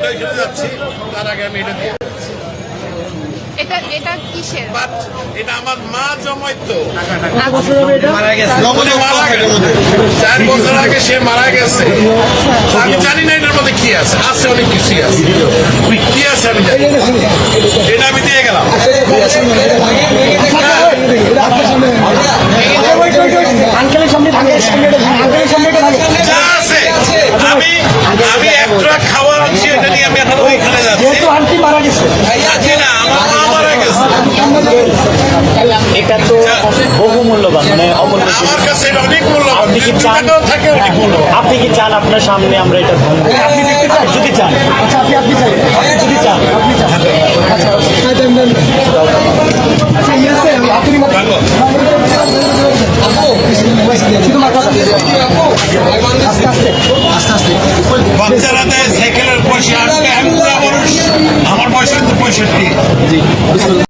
এখানে যাচ্ছি, তার আগে আমি এটা দিয়ে এটা কিসের? এটা আমার মা জমাইতো, মারা গেছে। উনি মারা গেছে 4 বছর আগে, সে মারা গেছে। আমি জানি না এটার মধ্যে কি আছে, আছে অনেক কিছুই আছে, কি আছে আমি জানি না। এটা আমি দিয়ে গেলাম। যা আছে আমি এক ট্রাক খাওয়া আনছি, এটা নিয়ে আমি এখন ওইখানে যাচ্ছি। জি না, আমার মা মারা গেছে। এটা তো বহু মূল্যবান, মানে অমূল্য। আমার কাছে এটা অনেক মূল্যবান, আপনি কি চান, টাকাও থাকে অনেক মূল্যবান। আপনি কি চান আপনার সামনে আমরা এটা ভাঙবো? আপনি দেখতে চান? যদি চান, যদি চান, বাচ্চারা দেয় সাইকেলের পয়সা, আমি বুড়া মানুষ, আমার বয়স কিন্তু 65।